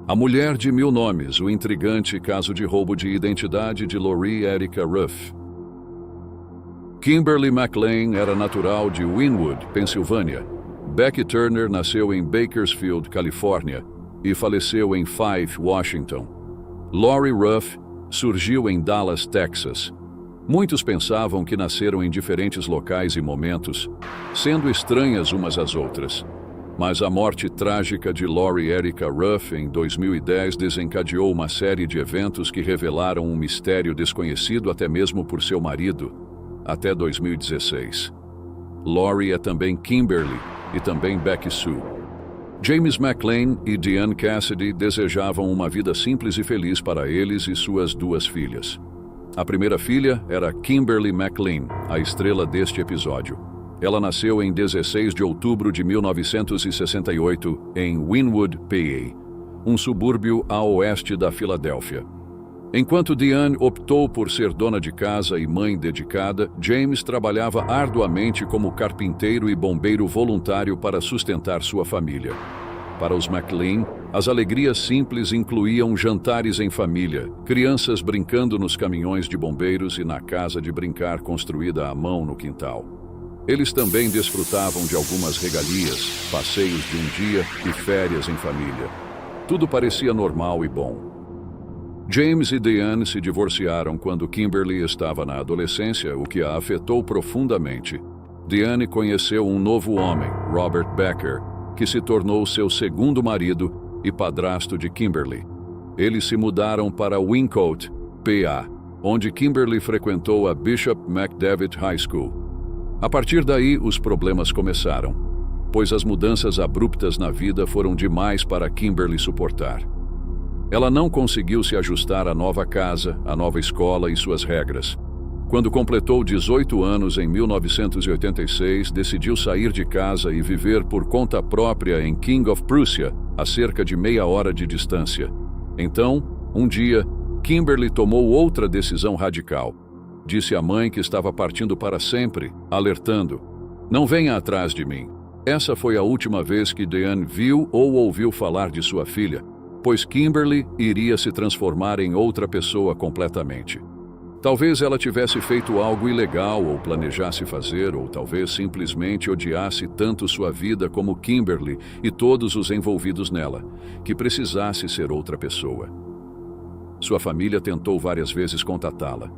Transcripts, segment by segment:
A Mulher de Mil Nomes, o intrigante caso de roubo de identidade de Lori Erica Ruff. Kimberly McLean era natural de Wynwood, Pensilvânia. Becky Turner nasceu em Bakersfield, Califórnia, e faleceu em Fife, Washington. Lori Ruff surgiu em Dallas, Texas. Muitos pensavam que nasceram em diferentes locais e momentos, sendo estranhas umas às outras. Mas a morte trágica de Lori Erica Ruff em 2010 desencadeou uma série de eventos que revelaram um mistério desconhecido até mesmo por seu marido, até 2016. Lori é também Kimberly e também Becky Sue. James McLean e Deanne Cassidy desejavam uma vida simples e feliz para eles e suas duas filhas. A primeira filha era Kimberly McLean, a estrela deste episódio. Ela nasceu em 16 de outubro de 1968 em Wynwood, PA, um subúrbio a oeste da Filadélfia. Enquanto Deanne optou por ser dona de casa e mãe dedicada, James trabalhava arduamente como carpinteiro e bombeiro voluntário para sustentar sua família. Para os McLean, as alegrias simples incluíam jantares em família, crianças brincando nos caminhões de bombeiros e na casa de brincar construída à mão no quintal. Eles também desfrutavam de algumas regalias, passeios de um dia e férias em família. Tudo parecia normal e bom. James e Deanne se divorciaram quando Kimberly estava na adolescência, o que a afetou profundamente. Deanne conheceu um novo homem, Robert Becker, que se tornou seu segundo marido e padrasto de Kimberly. Eles se mudaram para Wyncote, PA, onde Kimberly frequentou a Bishop McDevitt High School. A partir daí, os problemas começaram, pois as mudanças abruptas na vida foram demais para Kimberly suportar. Ela não conseguiu se ajustar à nova casa, à nova escola e suas regras. Quando completou 18 anos em 1986, decidiu sair de casa e viver por conta própria em King of Prussia, a cerca de meia hora de distância. Então, um dia, Kimberly tomou outra decisão radical. Disse à mãe que estava partindo para sempre, alertando: "Não venha atrás de mim." Essa foi a última vez que Deanne viu ou ouviu falar de sua filha, pois Kimberly iria se transformar em outra pessoa completamente. Talvez ela tivesse feito algo ilegal ou planejasse fazer, ou talvez simplesmente odiasse tanto sua vida como Kimberly e todos os envolvidos nela, que precisasse ser outra pessoa. Sua família tentou várias vezes contatá-la.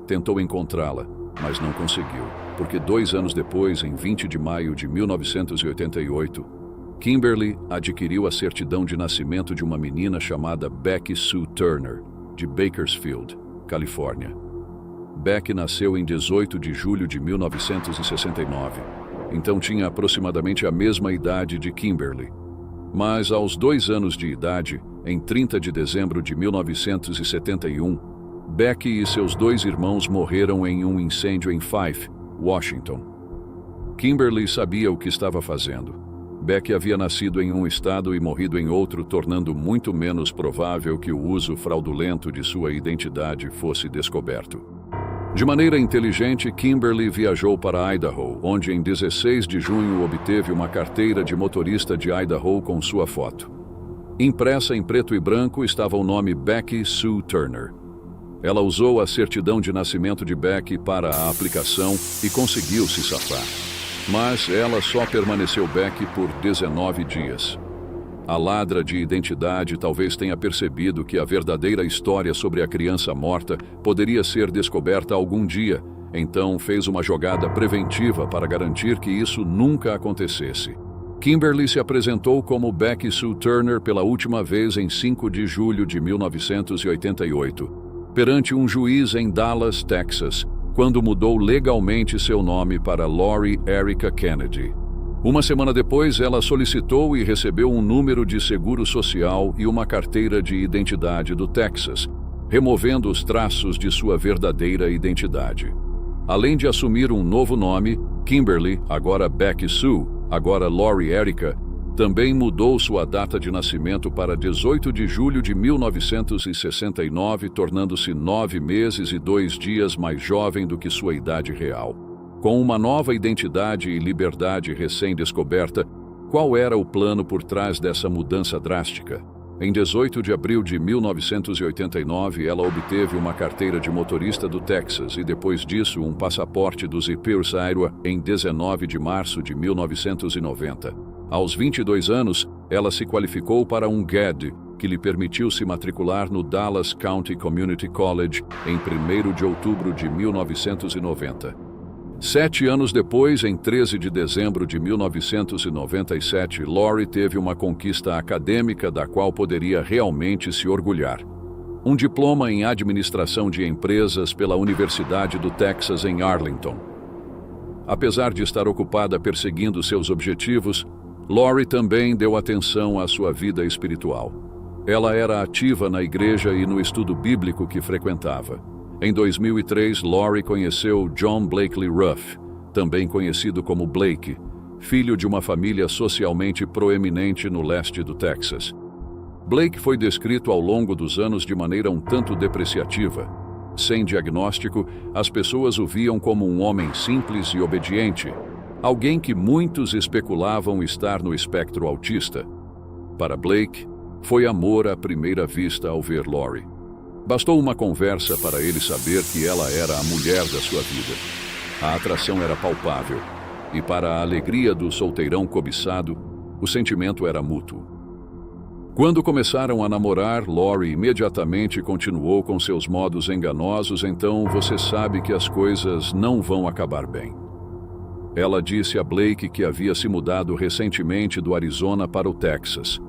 Tentou encontrá-la, mas não conseguiu, porque 2 anos depois, em 20 de maio de 1988, Kimberly adquiriu a certidão de nascimento de uma menina chamada Becky Sue Turner, de Bakersfield, Califórnia. Becky nasceu em 18 de julho de 1969, então tinha aproximadamente a mesma idade de Kimberly. Mas aos 2 anos de idade, em 30 de dezembro de 1971, Becky e seus 2 irmãos morreram em um incêndio em Fife, Washington. Kimberly sabia o que estava fazendo. Becky havia nascido em um estado e morrido em outro, tornando muito menos provável que o uso fraudulento de sua identidade fosse descoberto. De maneira inteligente, Kimberly viajou para Idaho, onde em 16 de junho obteve uma carteira de motorista de Idaho com sua foto. Impressa em preto e branco estava o nome Becky Sue Turner. Ela usou a certidão de nascimento de Becky para a aplicação e conseguiu se safar. Mas ela só permaneceu Becky por 19 dias. A ladra de identidade talvez tenha percebido que a verdadeira história sobre a criança morta poderia ser descoberta algum dia, então fez uma jogada preventiva para garantir que isso nunca acontecesse. Kimberly se apresentou como Becky Sue Turner pela última vez em 5 de julho de 1988. Perante um juiz em Dallas, Texas, quando mudou legalmente seu nome para Lori Erica Kennedy. Uma semana depois, ela solicitou e recebeu um número de seguro social e uma carteira de identidade do Texas, removendo os traços de sua verdadeira identidade. Além de assumir um novo nome, Kimberly, agora Becky Sue, agora Lori Erica, também mudou sua data de nascimento para 18 de julho de 1969, tornando-se 9 meses e 2 dias mais jovem do que sua idade real. Com uma nova identidade e liberdade recém-descoberta, qual era o plano por trás dessa mudança drástica? Em 18 de abril de 1989, ela obteve uma carteira de motorista do Texas e, depois disso, um passaporte do Zippers Iowa em 19 de março de 1990. Aos 22 anos, ela se qualificou para um GED, que lhe permitiu se matricular no Dallas County Community College em 1º de outubro de 1990. 7 anos depois, em 13 de dezembro de 1997, Lori teve uma conquista acadêmica da qual poderia realmente se orgulhar. Um diploma em administração de empresas pela Universidade do Texas em Arlington. Apesar de estar ocupada perseguindo seus objetivos, Lori também deu atenção à sua vida espiritual. Ela era ativa na igreja e no estudo bíblico que frequentava. Em 2003, Lori conheceu John Blakely Ruff, também conhecido como Blake, filho de uma família socialmente proeminente no leste do Texas. Blake foi descrito ao longo dos anos de maneira um tanto depreciativa. Sem diagnóstico, as pessoas o viam como um homem simples e obediente, alguém que muitos especulavam estar no espectro autista. Para Blake, foi amor à primeira vista ao ver Lori. Bastou uma conversa para ele saber que ela era a mulher da sua vida. A atração era palpável, e para a alegria do solteirão cobiçado, o sentimento era mútuo. Quando começaram a namorar, Lori imediatamente continuou com seus modos enganosos, então você sabe que as coisas não vão acabar bem. Ela disse a Blake que havia se mudado recentemente do Arizona para o Texas,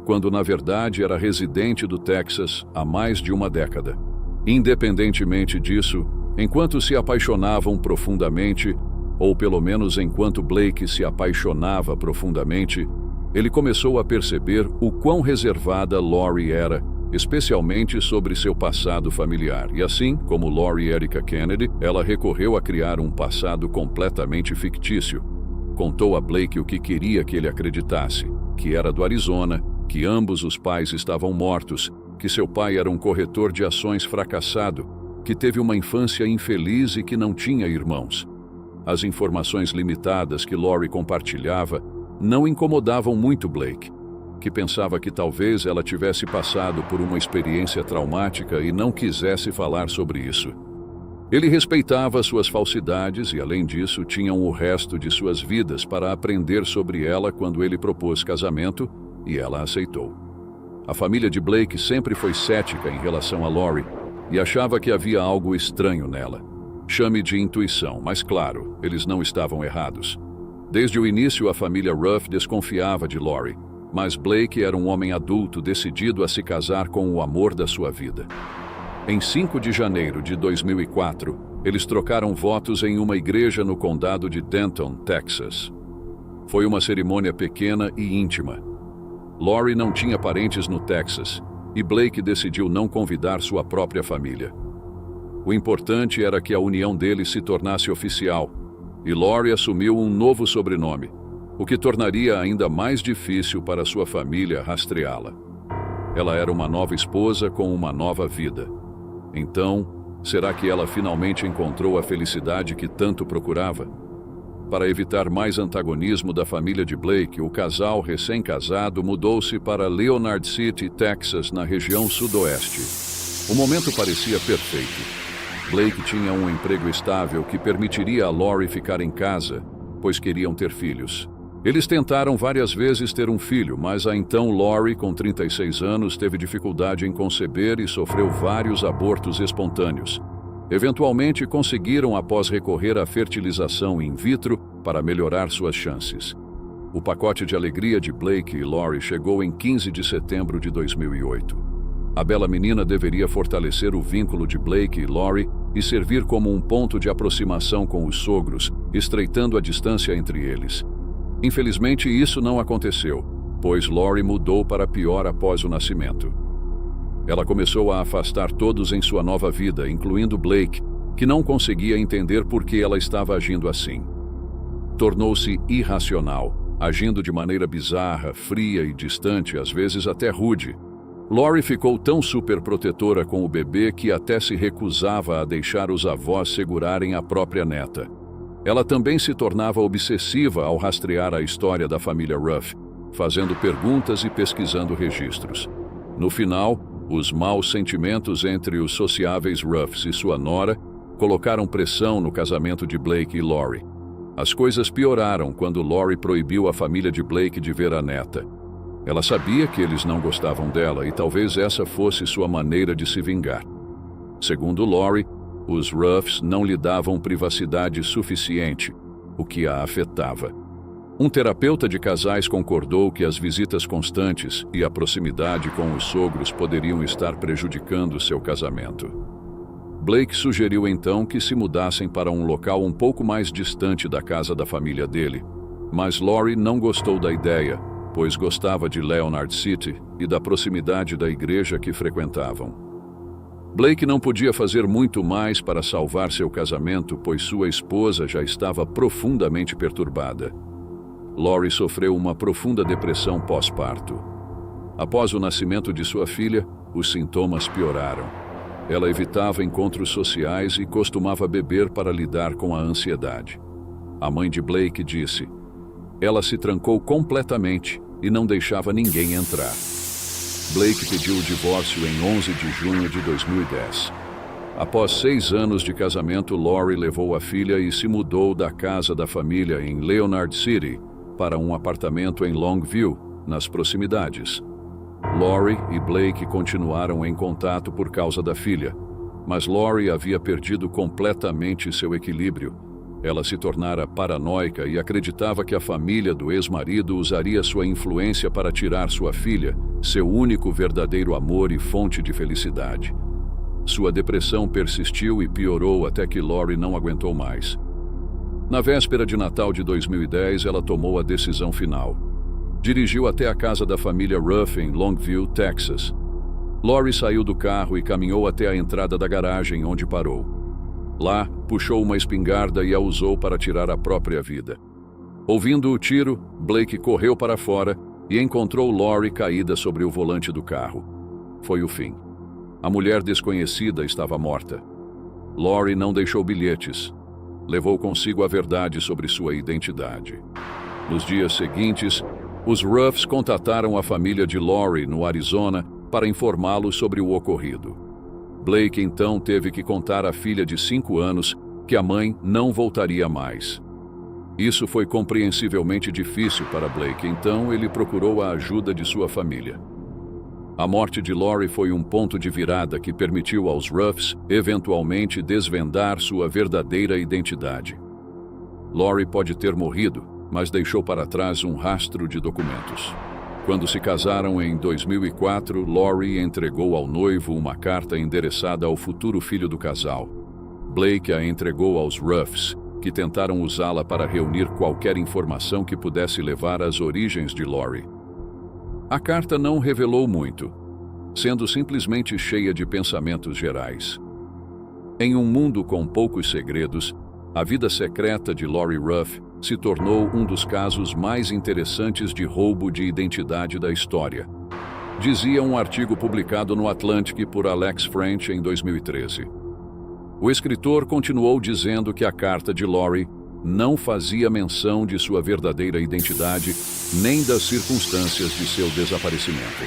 quando na verdade era residente do Texas há mais de uma década. Independentemente disso, enquanto se apaixonavam profundamente, ou pelo menos enquanto Blake se apaixonava profundamente, ele começou a perceber o quão reservada Lori era, especialmente sobre seu passado familiar. E assim, como Lori Erica Kennedy, ela recorreu a criar um passado completamente fictício. Contou a Blake o que queria que ele acreditasse, que era do Arizona, que ambos os pais estavam mortos, que seu pai era um corretor de ações fracassado, que teve uma infância infeliz e que não tinha irmãos. As informações limitadas que Lori compartilhava não incomodavam muito Blake, que pensava que talvez ela tivesse passado por uma experiência traumática e não quisesse falar sobre isso. Ele respeitava suas falsidades e, além disso, tinham o resto de suas vidas para aprender sobre ela quando ele propôs casamento, e ela aceitou. A família de Blake sempre foi cética em relação a Lori e achava que havia algo estranho nela. Chame de intuição, mas claro, eles não estavam errados. Desde o início, a família Ruff desconfiava de Lori, mas Blake era um homem adulto decidido a se casar com o amor da sua vida. Em 5 de janeiro de 2004, eles trocaram votos em uma igreja no condado de Denton, Texas. Foi uma cerimônia pequena e íntima. Lori não tinha parentes no Texas e Blake decidiu não convidar sua própria família. O importante era que a união deles se tornasse oficial, e Lori assumiu um novo sobrenome, o que tornaria ainda mais difícil para sua família rastreá-la. Ela era uma nova esposa com uma nova vida. Então, será que ela finalmente encontrou a felicidade que tanto procurava? Para evitar mais antagonismo da família de Blake, o casal recém-casado mudou-se para Leonard City, Texas, na região sudoeste. O momento parecia perfeito. Blake tinha um emprego estável que permitiria a Lori ficar em casa, pois queriam ter filhos. Eles tentaram várias vezes ter um filho, mas a então Lori, com 36 anos, teve dificuldade em conceber e sofreu vários abortos espontâneos. Eventualmente conseguiram após recorrer à fertilização in vitro para melhorar suas chances. O pacote de alegria de Blake e Lori chegou em 15 de setembro de 2008. A bela menina deveria fortalecer o vínculo de Blake e Lori e servir como um ponto de aproximação com os sogros, estreitando a distância entre eles. Infelizmente, isso não aconteceu, pois Lori mudou para pior após o nascimento. Ela começou a afastar todos em sua nova vida, incluindo Blake, que não conseguia entender por que ela estava agindo assim. Tornou-se irracional, agindo de maneira bizarra, fria e distante, às vezes até rude. Lori ficou tão superprotetora com o bebê que até se recusava a deixar os avós segurarem a própria neta. Ela também se tornava obsessiva ao rastrear a história da família Ruff, fazendo perguntas e pesquisando registros. No final, os maus sentimentos entre os sociáveis Ruffs e sua nora colocaram pressão no casamento de Blake e Lori. As coisas pioraram quando Lori proibiu a família de Blake de ver a neta. Ela sabia que eles não gostavam dela e talvez essa fosse sua maneira de se vingar. Segundo Lori, os Ruffs não lhe davam privacidade suficiente, o que a afetava. Um terapeuta de casais concordou que as visitas constantes e a proximidade com os sogros poderiam estar prejudicando seu casamento. Blake sugeriu então que se mudassem para um local um pouco mais distante da casa da família dele, mas Lori não gostou da ideia, pois gostava de Leonard City e da proximidade da igreja que frequentavam. Blake não podia fazer muito mais para salvar seu casamento, pois sua esposa já estava profundamente perturbada. Lori sofreu uma profunda depressão pós-parto. Após o nascimento de sua filha, os sintomas pioraram. Ela evitava encontros sociais e costumava beber para lidar com a ansiedade. A mãe de Blake disse: "Ela se trancou completamente e não deixava ninguém entrar." Blake pediu o divórcio em 11 de junho de 2010. Após 6 anos de casamento, Lori levou a filha e se mudou da casa da família em Leonard City para um apartamento em Longview, nas proximidades. Lori e Blake continuaram em contato por causa da filha, mas Lori havia perdido completamente seu equilíbrio. Ela se tornara paranoica e acreditava que a família do ex-marido usaria sua influência para tirar sua filha, seu único verdadeiro amor e fonte de felicidade. Sua depressão persistiu e piorou até que Lori não aguentou mais. Na véspera de Natal de 2010, ela tomou a decisão final. Dirigiu até a casa da família Ruff em Longview, Texas. Lori saiu do carro e caminhou até a entrada da garagem, onde parou. Lá, puxou uma espingarda e a usou para tirar a própria vida. Ouvindo o tiro, Blake correu para fora e encontrou Lori caída sobre o volante do carro. Foi o fim. A mulher desconhecida estava morta. Lori não deixou bilhetes. Levou consigo a verdade sobre sua identidade. Nos dias seguintes, os Ruffs contataram a família de Lori no Arizona para informá-los sobre o ocorrido. Blake então teve que contar à filha de 5 anos que a mãe não voltaria mais. Isso foi compreensivelmente difícil para Blake, então ele procurou a ajuda de sua família. A morte de Lori foi um ponto de virada que permitiu aos Ruffs eventualmente desvendar sua verdadeira identidade. Lori pode ter morrido, mas deixou para trás um rastro de documentos. Quando se casaram em 2004, Lori entregou ao noivo uma carta endereçada ao futuro filho do casal. Blake a entregou aos Ruffs, que tentaram usá-la para reunir qualquer informação que pudesse levar às origens de Lori. A carta não revelou muito, sendo simplesmente cheia de pensamentos gerais. Em um mundo com poucos segredos, a vida secreta de Lori Ruff se tornou um dos casos mais interessantes de roubo de identidade da história, dizia um artigo publicado no Atlantic por Alex French em 2013. O escritor continuou dizendo que a carta de Lori não fazia menção de sua verdadeira identidade nem das circunstâncias de seu desaparecimento.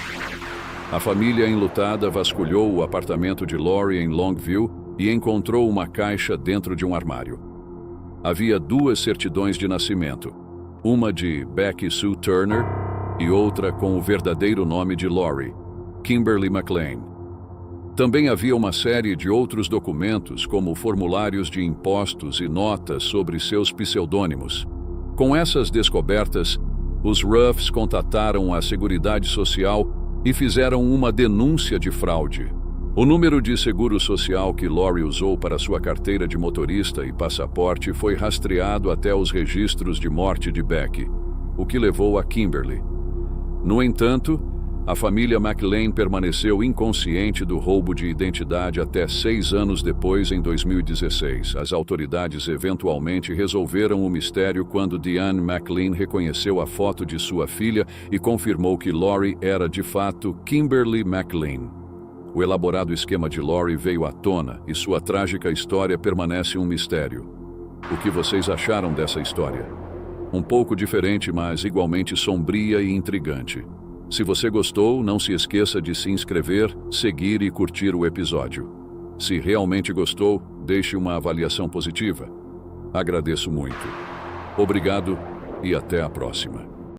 A família enlutada vasculhou o apartamento de Lori em Longview e encontrou uma caixa dentro de um armário. Havia 2 certidões de nascimento, uma de Becky Sue Turner e outra com o verdadeiro nome de Lori, Kimberly McLean. Também havia uma série de outros documentos, como formulários de impostos e notas sobre seus pseudônimos. Com essas descobertas, os Ruffs contataram a Seguridade Social e fizeram uma denúncia de fraude. O número de seguro social que Lori usou para sua carteira de motorista e passaporte foi rastreado até os registros de morte de Becky, o que levou a Kimberly. No entanto, a família McLean permaneceu inconsciente do roubo de identidade até 6 anos depois, em 2016. As autoridades eventualmente resolveram o mistério quando Diane McLean reconheceu a foto de sua filha e confirmou que Lori era, de fato, Kimberly McLean. O elaborado esquema de Lori veio à tona e sua trágica história permanece um mistério. O que vocês acharam dessa história? Um pouco diferente, mas igualmente sombria e intrigante. Se você gostou, não se esqueça de se inscrever, seguir e curtir o episódio. Se realmente gostou, deixe uma avaliação positiva. Agradeço muito. Obrigado e até a próxima.